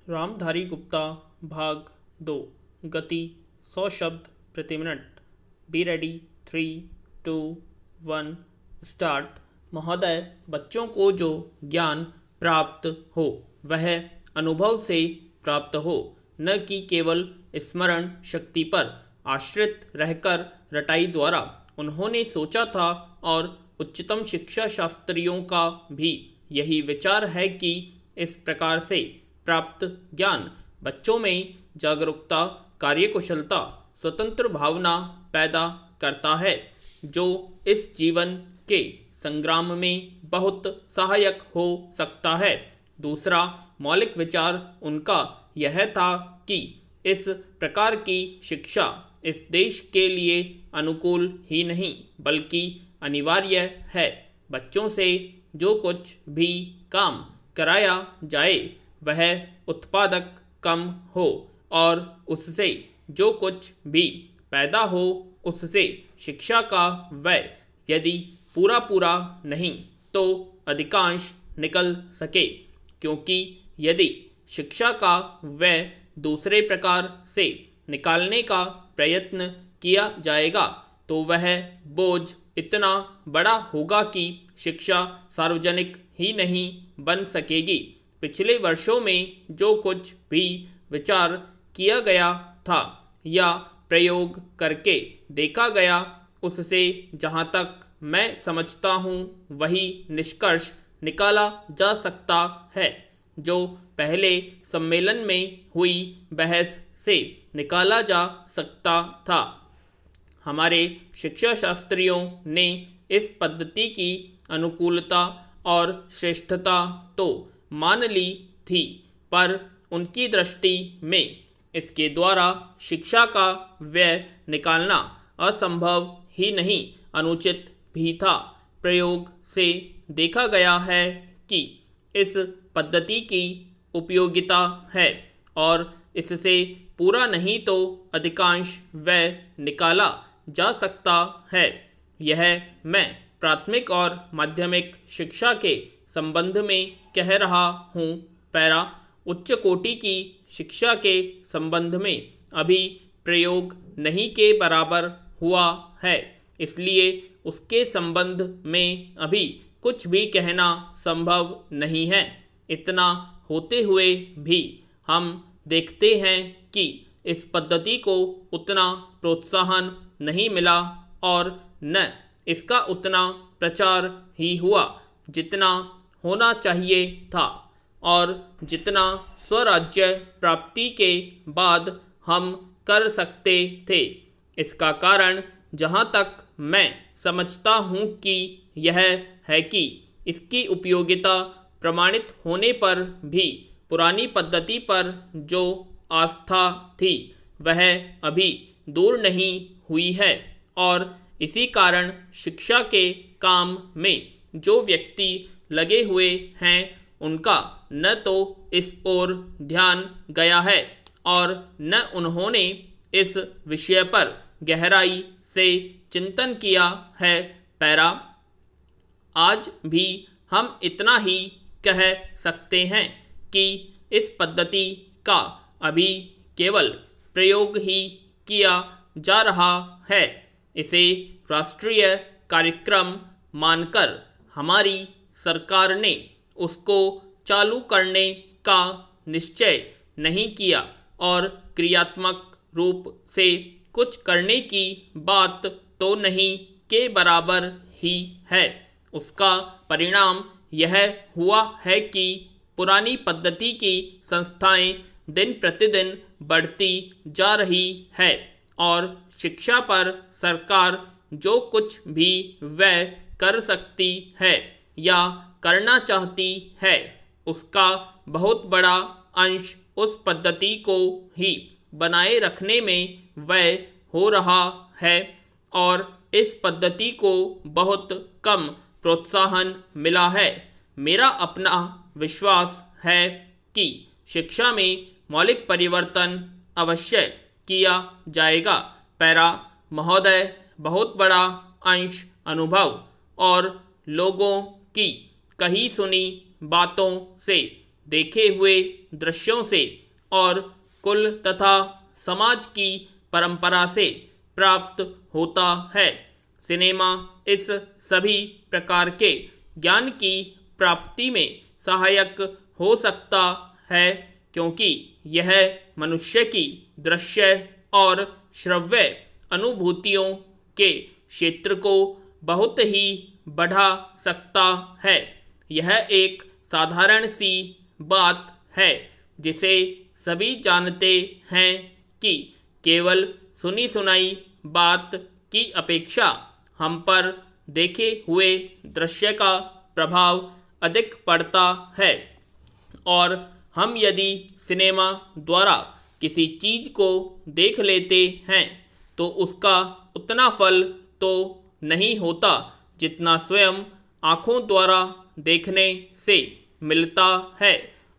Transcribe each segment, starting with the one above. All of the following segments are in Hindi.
रामधारी गुप्ता भाग 2 गति 100 शब्द प्रति मिनट। Be ready 3, 2, 1 start. महोदय, बच्चों को जो ज्ञान प्राप्त हो वह अनुभव से प्राप्त हो, न कि केवल स्मरण शक्ति पर आश्रित रहकर रटाई द्वारा। उन्होंने सोचा था और उच्चतम शिक्षा शास्त्रियों का भी यही विचार है कि इस प्रकार से प्राप्त ज्ञान बच्चों में जागरूकता, कार्यकुशलता, स्वतंत्र भावना पैदा करता है, जो इस जीवन के संग्राम में बहुत सहायक हो सकता है। दूसरा मौलिक विचार उनका यह था कि इस प्रकार की शिक्षा इस देश के लिए अनुकूल ही नहीं बल्कि अनिवार्य है। बच्चों से जो कुछ भी काम कराया जाए वह उत्पादक कम हो और उससे जो कुछ भी पैदा हो उससे शिक्षा का व्यय यदि पूरा नहीं तो अधिकांश निकल सके, क्योंकि यदि शिक्षा का व्यय दूसरे प्रकार से निकालने का प्रयत्न किया जाएगा तो वह बोझ इतना बड़ा होगा कि शिक्षा सार्वजनिक ही नहीं बन सकेगी। पिछले वर्षों में जो कुछ भी विचार किया गया था या प्रयोग करके देखा गया, उससे जहाँ तक मैं समझता हूँ वही निष्कर्ष निकाला जा सकता है जो पहले सम्मेलन में हुई बहस से निकाला जा सकता था। हमारे शिक्षा शास्त्रियों ने इस पद्धति की अनुकूलता और श्रेष्ठता तो मान ली थी, पर उनकी दृष्टि में इसके द्वारा शिक्षा का व्यय निकालना असंभव ही नहीं अनुचित भी था। प्रयोग से देखा गया है कि इस पद्धति की उपयोगिता है और इससे पूरा नहीं तो अधिकांश व्यय निकाला जा सकता है। यह मैं प्राथमिक और माध्यमिक शिक्षा के संबंध में कह रहा हूँ। पैरा उच्च कोटि की शिक्षा के संबंध में अभी प्रयोग नहीं के बराबर हुआ है, इसलिए उसके संबंध में अभी कुछ भी कहना संभव नहीं है। इतना होते हुए भी हम देखते हैं कि इस पद्धति को उतना प्रोत्साहन नहीं मिला और न इसका उतना प्रचार ही हुआ जितना होना चाहिए था और जितना स्वराज्य प्राप्ति के बाद हम कर सकते थे। इसका कारण जहाँ तक मैं समझता हूँ कि यह है कि इसकी उपयोगिता प्रमाणित होने पर भी पुरानी पद्धति पर जो आस्था थी वह अभी दूर नहीं हुई है और इसी कारण शिक्षा के काम में जो व्यक्ति लगे हुए हैं उनका न तो इस ओर ध्यान गया है और न उन्होंने इस विषय पर गहराई से चिंतन किया है। पैरा आज भी हम इतना ही कह सकते हैं कि इस पद्धति का अभी केवल प्रयोग ही किया जा रहा है। इसे राष्ट्रीय कार्यक्रम मानकर हमारी सरकार ने उसको चालू करने का निश्चय नहीं किया और क्रियात्मक रूप से कुछ करने की बात तो नहीं के बराबर ही है। उसका परिणाम यह हुआ है कि पुरानी पद्धति की संस्थाएं दिन प्रतिदिन बढ़ती जा रही है और शिक्षा पर सरकार जो कुछ भी व्यय कर सकती है या करना चाहती है उसका बहुत बड़ा अंश उस पद्धति को ही बनाए रखने में व्यय हो रहा है और इस पद्धति को बहुत कम प्रोत्साहन मिला है। मेरा अपना विश्वास है कि शिक्षा में मौलिक परिवर्तन अवश्य किया जाएगा। पैरा महोदय, बहुत बड़ा अंश अनुभव और लोगों की कही सुनी बातों से देखे हुए दृश्यों से और कुल तथा समाज की परंपरा से प्राप्त होता है। सिनेमा इस सभी प्रकार के ज्ञान की प्राप्ति में सहायक हो सकता है, क्योंकि यह मनुष्य की दृश्य और श्रव्य अनुभूतियों के क्षेत्र को बहुत ही बढ़ा सकता है। यह एक साधारण सी बात है जिसे सभी जानते हैं कि केवल सुनी सुनाई बात की अपेक्षा हम पर देखे हुए दृश्य का प्रभाव अधिक पड़ता है, और हम यदि सिनेमा द्वारा किसी चीज़ को देख लेते हैं तो उसका उतना फल तो नहीं होता जितना स्वयं आँखों द्वारा देखने से मिलता है।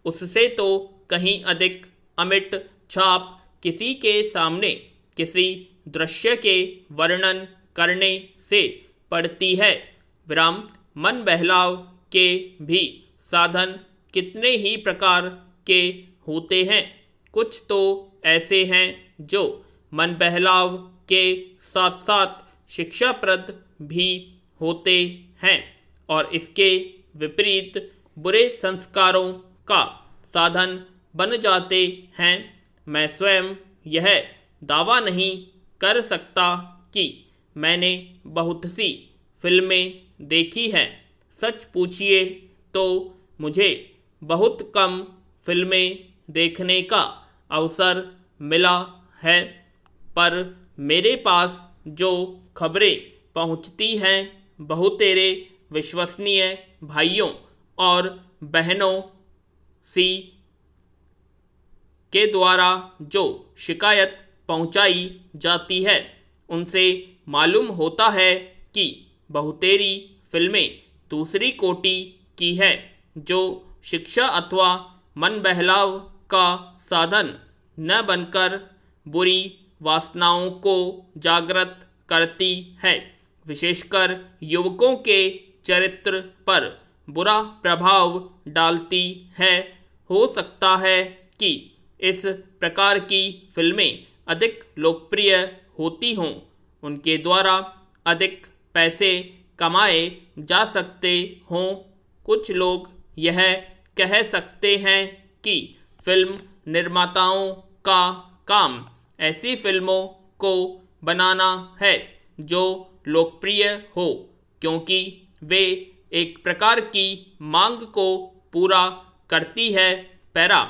उससे तो कहीं अधिक अमिट छाप किसी के सामने किसी दृश्य के वर्णन करने से पड़ती है। विराम मन बहलाव के भी साधन कितने ही प्रकार के होते हैं। कुछ तो ऐसे हैं जो मन बहलाव के साथ साथ शिक्षाप्रद भी होते हैं और इसके विपरीत बुरे संस्कारों का साधन बन जाते हैं। मैं स्वयं यह दावा नहीं कर सकता कि मैंने बहुत सी फिल्में देखी हैं। सच पूछिए तो मुझे बहुत कम फिल्में देखने का अवसर मिला है, पर मेरे पास जो खबरें पहुंचती हैं बहुतेरे विश्वसनीय भाइयों और बहनों सी के द्वारा जो शिकायत पहुंचाई जाती है उनसे मालूम होता है कि बहुतेरी फिल्में दूसरी कोटि की है, जो शिक्षा अथवा मन बहलाव का साधन न बनकर बुरी वासनाओं को जागृत करती है। विशेषकर युवकों के चरित्र पर बुरा प्रभाव डालती है। हो सकता है कि इस प्रकार की फिल्में अधिक लोकप्रिय होती हों, उनके द्वारा अधिक पैसे कमाए जा सकते हों। कुछ लोग यह कह सकते हैं कि फिल्म निर्माताओं का काम ऐसी फिल्मों को बनाना है जो लोकप्रिय हो, क्योंकि वे एक प्रकार की मांग को पूरा करती है। पैरा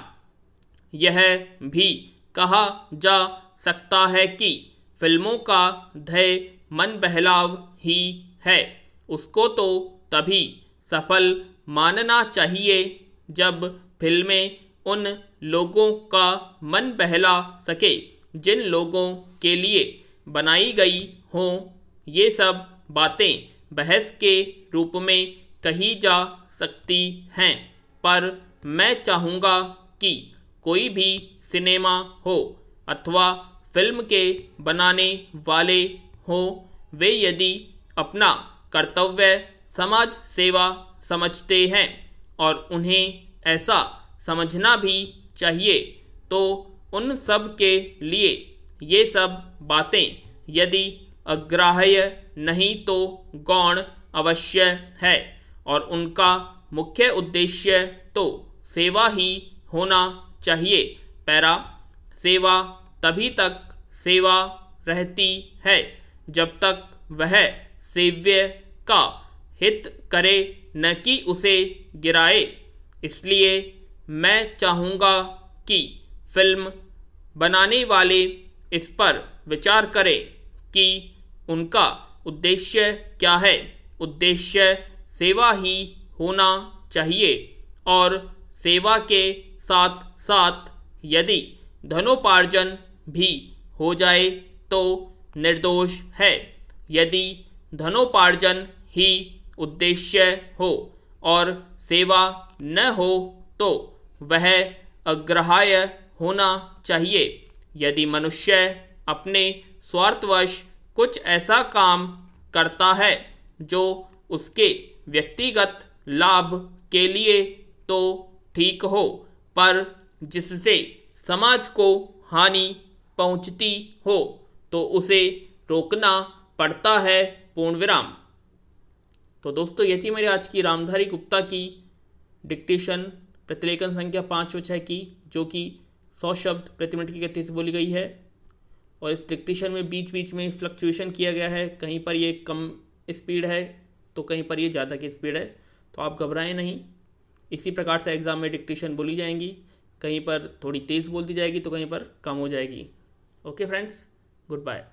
यह भी कहा जा सकता है कि फिल्मों का ध्येय मन बहलाव ही है। उसको तो तभी सफल मानना चाहिए जब फिल्में उन लोगों का मन बहला सके जिन लोगों के लिए बनाई गई हों। ये सब बातें बहस के रूप में कही जा सकती हैं, पर मैं चाहूँगा कि कोई भी सिनेमा हो अथवा फिल्म के बनाने वाले हों, वे यदि अपना कर्तव्य समाज सेवा समझते हैं और उन्हें ऐसा समझना भी चाहिए, तो उन सब के लिए ये सब बातें यदि अग्राह्य नहीं तो गौण अवश्य है, और उनका मुख्य उद्देश्य तो सेवा ही होना चाहिए। पैरा सेवा तभी तक सेवा रहती है जब तक वह सेव्य का हित करे, न कि उसे गिराए। इसलिए मैं चाहूँगा कि फिल्म बनाने वाले इस पर विचार करें कि उनका उद्देश्य क्या है। उद्देश्य सेवा ही होना चाहिए, और सेवा के साथ साथ यदि धनोपार्जन भी हो जाए तो निर्दोष है। यदि धनोपार्जन ही उद्देश्य हो और सेवा न हो तो वह अग्राह्य होना चाहिए। यदि मनुष्य अपने स्वार्थवश कुछ ऐसा काम करता है जो उसके व्यक्तिगत लाभ के लिए, तो ठीक हो, पर जिससे समाज को हानि पहुंचती हो तो उसे रोकना पड़ता है। पूर्ण विराम। तो दोस्तों ये थी मेरी आज की रामधारी गुप्ता की डिक्टेशन प्रतिलेखन संख्या 5 व 6 की, जो कि 100 शब्द प्रति मिनट की गति से बोली गई है। और इस डिक्टेशन में बीच बीच में फ्लक्चुएशन किया गया है, कहीं पर ये कम स्पीड है तो कहीं पर ये ज़्यादा की स्पीड है, तो आप घबराएं नहीं। इसी प्रकार से एग्ज़ाम में डिक्टेशन बोली जाएंगी, कहीं पर थोड़ी तेज़ बोल दी जाएगी तो कहीं पर कम हो जाएगी। Okay friends, good bye.